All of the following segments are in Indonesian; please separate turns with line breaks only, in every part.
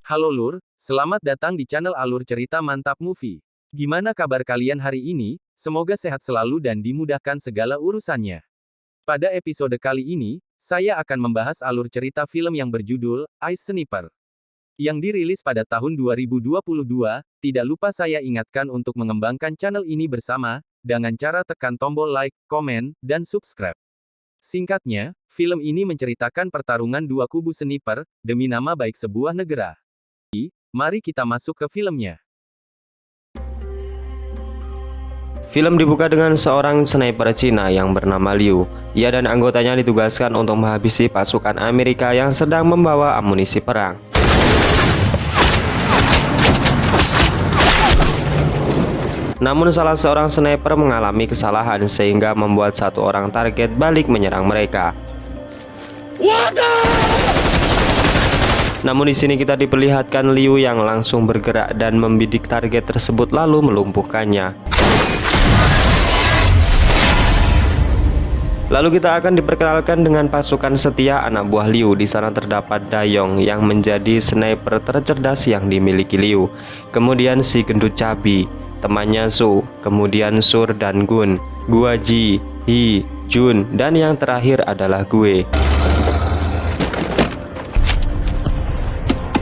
Halo Lur, selamat datang di channel Alur Cerita Mantap Movie. Gimana kabar kalian hari ini? Semoga sehat selalu dan dimudahkan segala urusannya. Pada episode kali ini, saya akan membahas alur cerita film yang berjudul Ice Sniper. Yang dirilis pada tahun 2022, tidak lupa saya ingatkan untuk mengembangkan channel ini bersama, dengan cara tekan tombol like, komen, dan subscribe. Singkatnya, film ini menceritakan pertarungan dua kubu sniper, demi nama baik sebuah negara. Mari kita masuk ke filmnya.
Film dibuka dengan seorang sniper Cina yang bernama Liu. Ia dan anggotanya ditugaskan untuk menghabisi pasukan Amerika yang sedang membawa amunisi perang. Namun salah seorang sniper mengalami kesalahan sehingga membuat satu orang target balik menyerang mereka. Namun di sini kita diperlihatkan Liu yang langsung bergerak dan membidik target tersebut lalu melumpuhkannya. Lalu kita akan diperkenalkan dengan pasukan setia anak buah Liu. Di sana terdapat Dayong yang menjadi sniper tercerdas yang dimiliki Liu. Kemudian si gendut cabi, temannya Su, kemudian Sur dan Gun, Guaji, Hi, Jun, dan yang terakhir adalah Gue.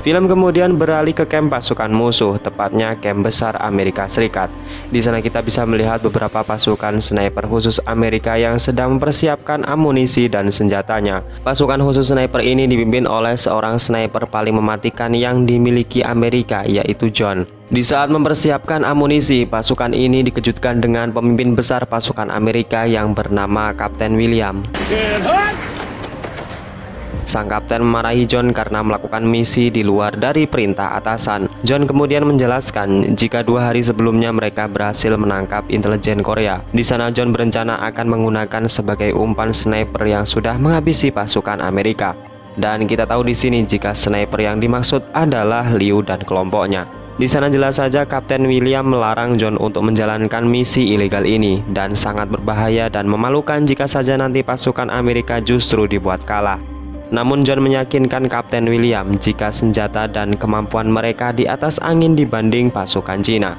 Film kemudian beralih ke kamp pasukan musuh, tepatnya kamp besar Amerika Serikat. Di sana kita bisa melihat beberapa pasukan sniper khusus Amerika yang sedang mempersiapkan amunisi dan senjatanya. Pasukan khusus sniper ini dipimpin oleh seorang sniper paling mematikan yang dimiliki Amerika, yaitu John. Di saat mempersiapkan amunisi, pasukan ini dikejutkan dengan pemimpin besar pasukan Amerika yang bernama Kapten William. Sang kapten memarahi John karena melakukan misi di luar dari perintah atasan. John kemudian menjelaskan jika 2 hari sebelumnya mereka berhasil menangkap intelijen Korea. Di sana John berencana akan menggunakan sebagai umpan sniper yang sudah menghabisi pasukan Amerika. Dan kita tahu di sini jika sniper yang dimaksud adalah Liu dan kelompoknya. Di sana jelas saja Kapten William melarang John untuk menjalankan misi ilegal ini dan sangat berbahaya dan memalukan jika saja nanti pasukan Amerika justru dibuat kalah. Namun John meyakinkan Kapten William jika senjata dan kemampuan mereka di atas angin dibanding pasukan Cina.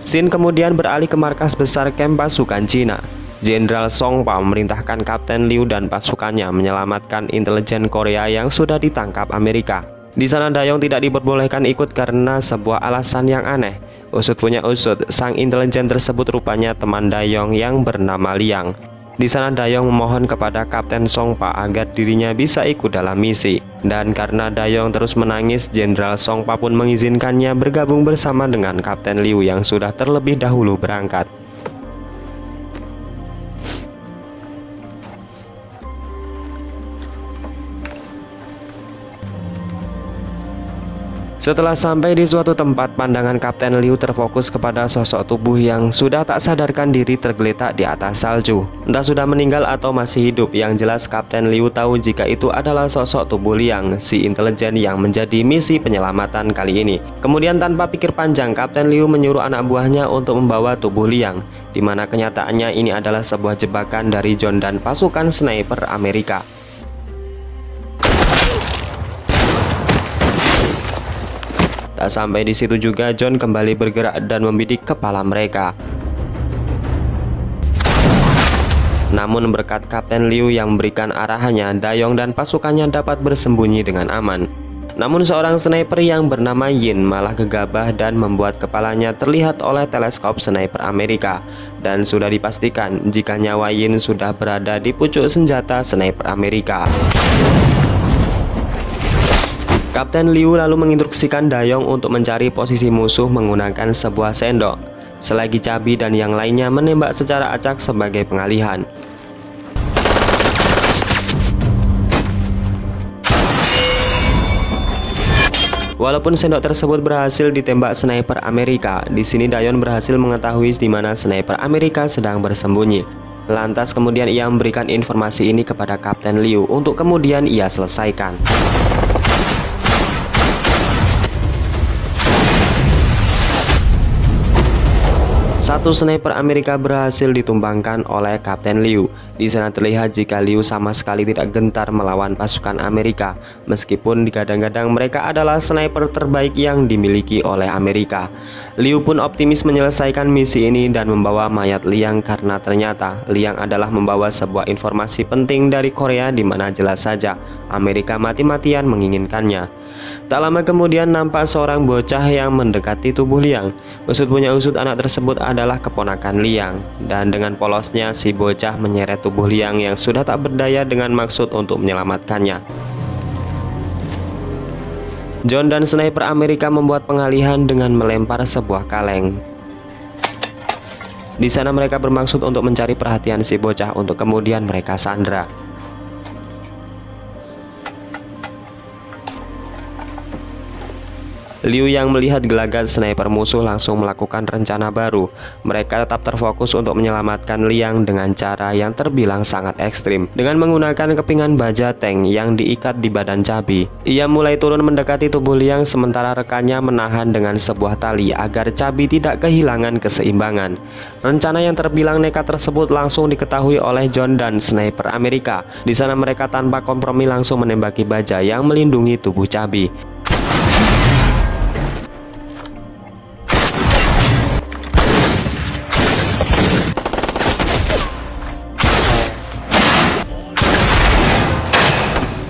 Scene kemudian beralih ke markas besar kamp pasukan Cina. Jenderal Song Pa memerintahkan Kapten Liu dan pasukannya menyelamatkan intelijen Korea yang sudah ditangkap Amerika. Di sana Dayong tidak diperbolehkan ikut karena sebuah alasan yang aneh. Usut punya usut, sang intelijen tersebut rupanya teman Dayong yang bernama Liang. Di sana Dayong memohon kepada Kapten Song Pa agar dirinya bisa ikut dalam misi. Dan karena Dayong terus menangis, Jenderal Song Pa pun mengizinkannya bergabung bersama dengan Kapten Liu yang sudah terlebih dahulu berangkat. Setelah sampai di suatu tempat, pandangan Kapten Liu terfokus kepada sosok tubuh yang sudah tak sadarkan diri tergeletak di atas salju. Entah sudah meninggal atau masih hidup, yang jelas Kapten Liu tahu jika itu adalah sosok tubuh Liang, si intelijen yang menjadi misi penyelamatan kali ini. Kemudian tanpa pikir panjang, Kapten Liu menyuruh anak buahnya untuk membawa tubuh Liang, di mana kenyataannya ini adalah sebuah jebakan dari John dan pasukan sniper Amerika. Tak sampai di situ juga, John kembali bergerak dan membidik kepala mereka. Namun berkat Kapten Liu yang memberikan arahannya, Dayong dan pasukannya dapat bersembunyi dengan aman. Namun seorang sniper yang bernama Yin malah gegabah dan membuat kepalanya terlihat oleh teleskop sniper Amerika. Dan sudah dipastikan jika nyawa Yin sudah berada di pucuk senjata sniper Amerika. Kapten Liu lalu menginstruksikan Dayong untuk mencari posisi musuh menggunakan sebuah sendok. Selagi cabi dan yang lainnya menembak secara acak sebagai pengalihan. Walaupun sendok tersebut berhasil ditembak sniper Amerika, di sini Dayong berhasil mengetahui di mana sniper Amerika sedang bersembunyi. Lantas kemudian ia memberikan informasi ini kepada Kapten Liu untuk kemudian ia selesaikan. Satu sniper Amerika berhasil ditumbangkan oleh Kapten Liu. Di sana terlihat jika Liu sama sekali tidak gentar melawan pasukan Amerika, meskipun digadang-gadang mereka adalah sniper terbaik yang dimiliki oleh Amerika. Liu pun optimis menyelesaikan misi ini dan membawa mayat Liang karena ternyata Liang adalah membawa sebuah informasi penting dari Korea di mana jelas saja Amerika mati-matian menginginkannya. Tak lama kemudian nampak seorang bocah yang mendekati tubuh Liang. Usut punya usut, anak tersebut adalah keponakan Liang, dan dengan polosnya si bocah menyeret tubuh Liang yang sudah tak berdaya dengan maksud untuk menyelamatkannya. John dan sniper Amerika membuat pengalihan dengan melempar sebuah kaleng. Di sana mereka bermaksud untuk mencari perhatian si bocah untuk kemudian mereka sandra. Liu yang melihat gelagat sniper musuh langsung melakukan rencana baru. Mereka tetap terfokus untuk menyelamatkan Liang dengan cara yang terbilang sangat ekstrim, dengan menggunakan kepingan baja tank yang diikat di badan Cabi. Ia mulai turun mendekati tubuh Liang sementara rekannya menahan dengan sebuah tali agar Cabi tidak kehilangan keseimbangan. Rencana yang terbilang nekat tersebut langsung diketahui oleh John dan sniper Amerika. Di sana mereka tanpa kompromi langsung menembaki baja yang melindungi tubuh Cabi.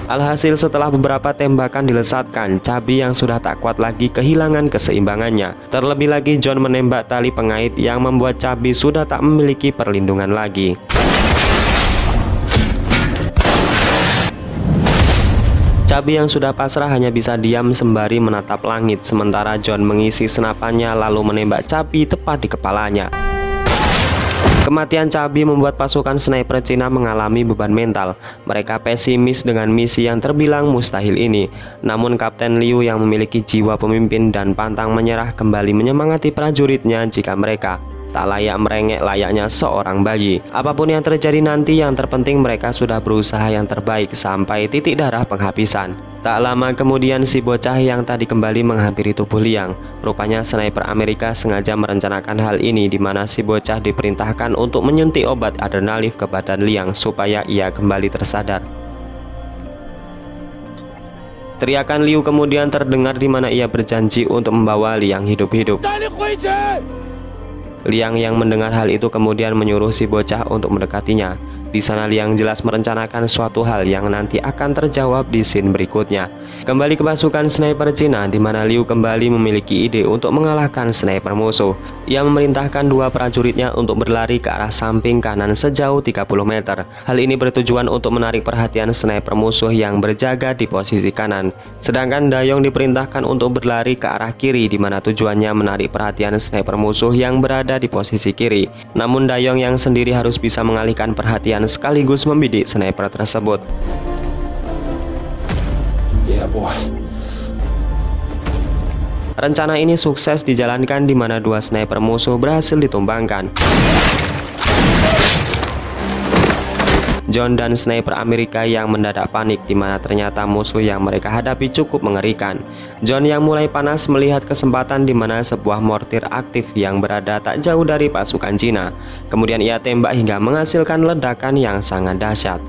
Alhasil setelah beberapa tembakan dilesatkan, Cabi yang sudah tak kuat lagi kehilangan keseimbangannya. Terlebih lagi John menembak tali pengait yang membuat Cabi sudah tak memiliki perlindungan lagi. Cabi yang sudah pasrah hanya bisa diam sembari menatap langit, sementara John mengisi senapannya lalu menembak Cabi tepat di kepalanya. Kematian Cabi membuat pasukan sniper Cina mengalami beban mental. Mereka pesimis dengan misi yang terbilang mustahil ini. Namun Kapten Liu yang memiliki jiwa pemimpin dan pantang menyerah kembali menyemangati prajuritnya jika mereka tak layak merengek layaknya seorang bayi. Apapun yang terjadi nanti, yang terpenting mereka sudah berusaha yang terbaik sampai titik darah penghabisan. Tak lama kemudian si bocah yang tadi kembali menghampiri tubuh Liang. Rupanya sniper Amerika sengaja merencanakan hal ini, di mana si bocah diperintahkan untuk menyuntik obat adrenalin ke badan Liang supaya ia kembali tersadar. Teriakan Liu kemudian terdengar di mana ia berjanji untuk membawa Liang hidup-hidup. Liang yang mendengar hal itu kemudian menyuruh si bocah untuk mendekatinya. Di sana Liang jelas merencanakan suatu hal yang nanti akan terjawab di scene berikutnya. Kembali ke pasukan sniper Cina, di mana Liu kembali memiliki ide untuk mengalahkan sniper musuh. Ia memerintahkan dua prajuritnya untuk berlari ke arah samping kanan sejauh 30 meter. Hal ini bertujuan untuk menarik perhatian sniper musuh yang berjaga di posisi kanan. Sedangkan Dayong diperintahkan untuk berlari ke arah kiri, di mana tujuannya menarik perhatian sniper musuh yang berada di posisi kiri. Namun Dayong yang sendiri harus bisa mengalihkan perhatian sekaligus membidik sniper tersebut. Rencana ini sukses dijalankan, di mana dua sniper musuh berhasil ditumbangkan. John dan sniper Amerika yang mendadak panik, di mana ternyata musuh yang mereka hadapi cukup mengerikan. John yang mulai panas melihat kesempatan di mana sebuah mortir aktif yang berada tak jauh dari pasukan Cina. Kemudian ia tembak hingga menghasilkan ledakan yang sangat dahsyat.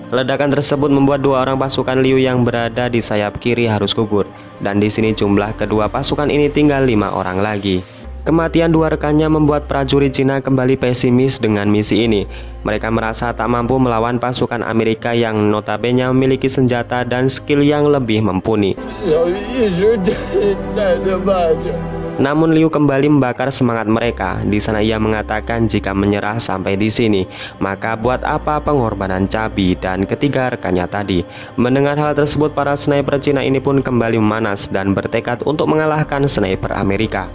Ledakan tersebut membuat dua orang pasukan Liu yang berada di sayap kiri harus gugur, dan di sini jumlah kedua pasukan ini tinggal 5 orang lagi. Kematian dua rekannya membuat prajurit Cina kembali pesimis dengan misi ini. Mereka merasa tak mampu melawan pasukan Amerika yang notabene memiliki senjata dan skill yang lebih mumpuni. Namun Liu kembali membakar semangat mereka. Di sana ia mengatakan jika menyerah sampai di sini, maka buat apa pengorbanan Cabi dan ketiga rekannya tadi. Mendengar hal tersebut, para sniper Cina ini pun kembali memanas dan bertekad untuk mengalahkan sniper Amerika.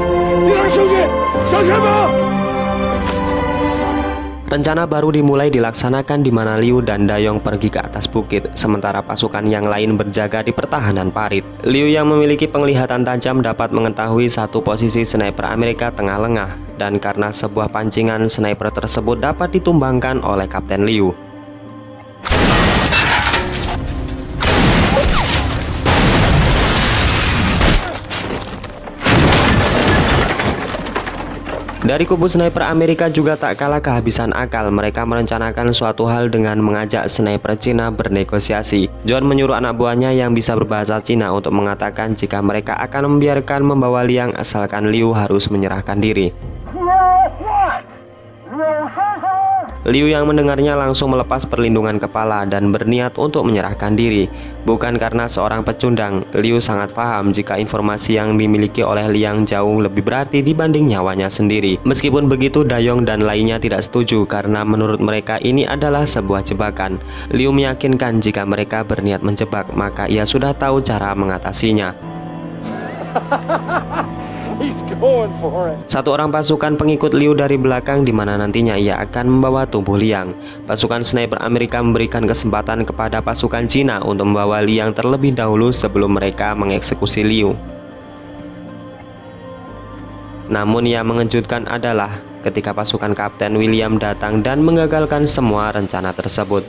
Rencana baru dimulai dilaksanakan, di mana Liu dan Dayong pergi ke atas bukit, sementara pasukan yang lain berjaga di pertahanan parit. Liu yang memiliki penglihatan tajam dapat mengetahui satu posisi sniper Amerika tengah lengah, dan karena sebuah pancingan, sniper tersebut dapat ditumbangkan oleh Kapten Liu. Dari kubu sniper Amerika juga tak kalah kehabisan akal. Mereka merencanakan suatu hal dengan mengajak sniper Cina bernegosiasi. John menyuruh anak buahnya yang bisa berbahasa Cina untuk mengatakan jika mereka akan membiarkan membawa Liang asalkan Liu harus menyerahkan diri. Liu yang mendengarnya langsung melepas perlindungan kepala dan berniat untuk menyerahkan diri. Bukan karena seorang pecundang, Liu sangat paham jika informasi yang dimiliki oleh Liang jauh lebih berarti dibanding nyawanya sendiri. Meskipun begitu, Dayong dan lainnya tidak setuju karena menurut mereka ini adalah sebuah jebakan. Liu meyakinkan jika mereka berniat menjebak, maka ia sudah tahu cara mengatasinya. Satu orang pasukan pengikut Liu dari belakang di mana nantinya ia akan membawa tubuh Liang. Pasukan sniper Amerika memberikan kesempatan kepada pasukan Cina untuk membawa Liang terlebih dahulu sebelum mereka mengeksekusi Liu. Namun yang mengejutkan adalah ketika pasukan Kapten William datang dan menggagalkan semua rencana tersebut.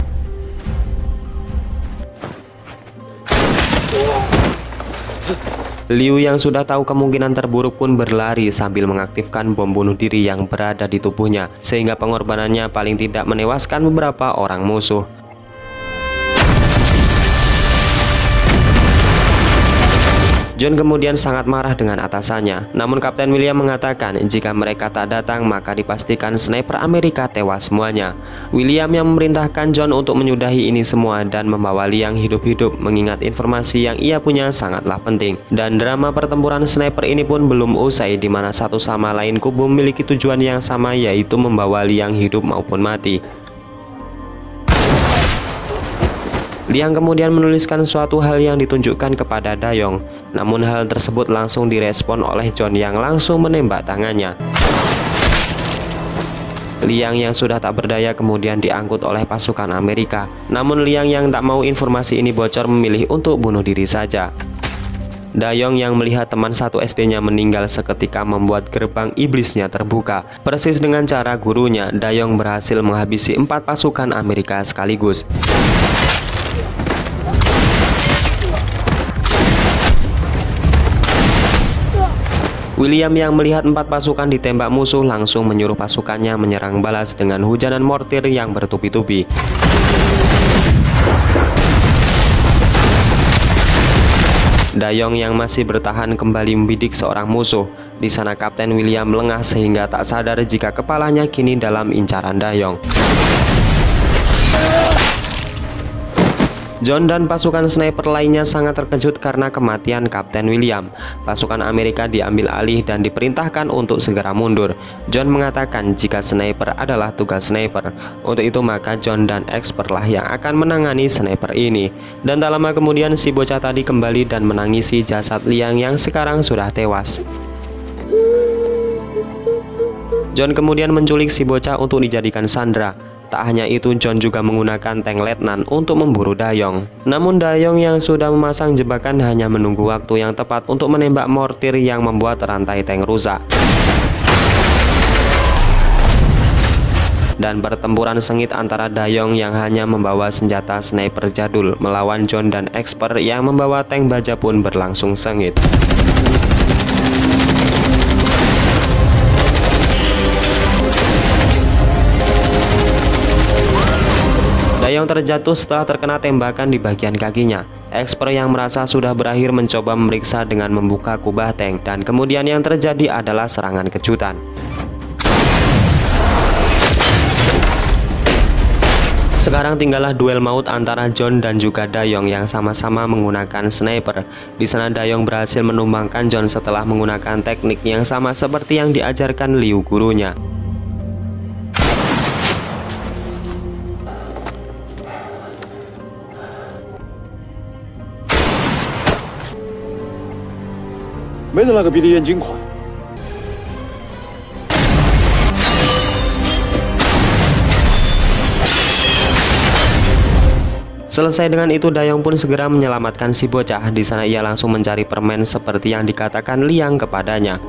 Liu yang sudah tahu kemungkinan terburuk pun berlari sambil mengaktifkan bom bunuh diri yang berada di tubuhnya, sehingga pengorbanannya paling tidak menewaskan beberapa orang musuh. John kemudian sangat marah dengan atasannya. Namun Kapten William mengatakan jika mereka tak datang maka dipastikan sniper Amerika tewas semuanya. William yang memerintahkan John untuk menyudahi ini semua dan membawa Liang hidup-hidup, mengingat informasi yang ia punya sangatlah penting. Dan drama pertempuran sniper ini pun belum usai, di mana satu sama lain kubu memiliki tujuan yang sama, yaitu membawa Liang hidup maupun mati. Liang kemudian menuliskan suatu hal yang ditunjukkan kepada Dayong. Namun hal tersebut langsung direspon oleh John yang langsung menembak tangannya. Liang yang sudah tak berdaya kemudian diangkut oleh pasukan Amerika. Namun Liang yang tak mau informasi ini bocor memilih untuk bunuh diri saja. Dayong yang melihat teman satu SD-nya meninggal seketika membuat gerbang iblisnya terbuka. Persis dengan cara gurunya, Dayong berhasil menghabisi 4 pasukan Amerika sekaligus. William yang melihat 4 pasukan ditembak musuh langsung menyuruh pasukannya menyerang balas dengan hujanan mortir yang bertubi-tubi. Dayong yang masih bertahan kembali membidik seorang musuh. Di sana Kapten William lengah sehingga tak sadar jika kepalanya kini dalam incaran Dayong. John dan pasukan sniper lainnya sangat terkejut karena kematian Kapten William. Pasukan Amerika diambil alih dan diperintahkan untuk segera mundur. John mengatakan jika sniper adalah tugas sniper. Untuk itu maka John dan expert lah yang akan menangani sniper ini. Dan tak lama kemudian si bocah tadi kembali dan menangisi jasad Liang yang sekarang sudah tewas. John kemudian menculik si bocah untuk dijadikan sandera. Tak hanya itu, John juga menggunakan tank letnan untuk memburu Dayong. Namun Dayong yang sudah memasang jebakan hanya menunggu waktu yang tepat untuk menembak mortir yang membuat rantai tank rusak. Dan pertempuran sengit antara Dayong yang hanya membawa senjata sniper jadul melawan John dan expert yang membawa tank baja pun berlangsung sengit. Dayong terjatuh setelah terkena tembakan di bagian kakinya. Expert yang merasa sudah berakhir mencoba memeriksa dengan membuka kubah tank, dan kemudian yang terjadi adalah serangan kejutan. Sekarang tinggallah duel maut antara John dan juga Dayong yang sama-sama menggunakan sniper. Di sana Dayong berhasil menumbangkan John setelah menggunakan teknik yang sama seperti yang diajarkan Liu gurunya. Selesai dengan itu, Dayong pun segera menyelamatkan si bocah. Di sana ia langsung mencari permen seperti yang dikatakan Liang kepadanya.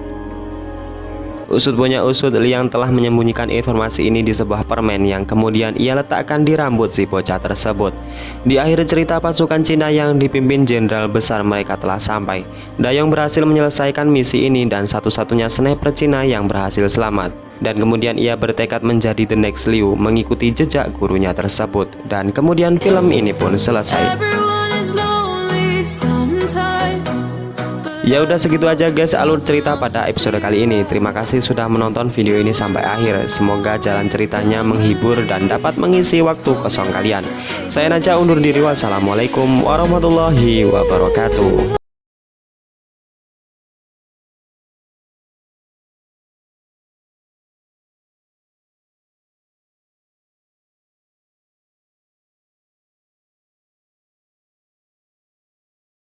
Usut punya usut, Liang telah menyembunyikan informasi ini di sebuah permen yang kemudian ia letakkan di rambut si bocah tersebut. Di akhir cerita, pasukan Cina yang dipimpin jenderal besar mereka telah sampai. Dayong berhasil menyelesaikan misi ini dan satu-satunya sniper Cina yang berhasil selamat. Dan kemudian ia bertekad menjadi the next Liu, mengikuti jejak gurunya tersebut. Dan kemudian film ini pun selesai. Ya udah segitu aja guys alur cerita pada episode kali ini. Terima kasih sudah menonton video ini sampai akhir. Semoga jalan ceritanya menghibur dan dapat mengisi waktu kosong kalian. Saya Najah undur diri. Wassalamualaikum warahmatullahi wabarakatuh.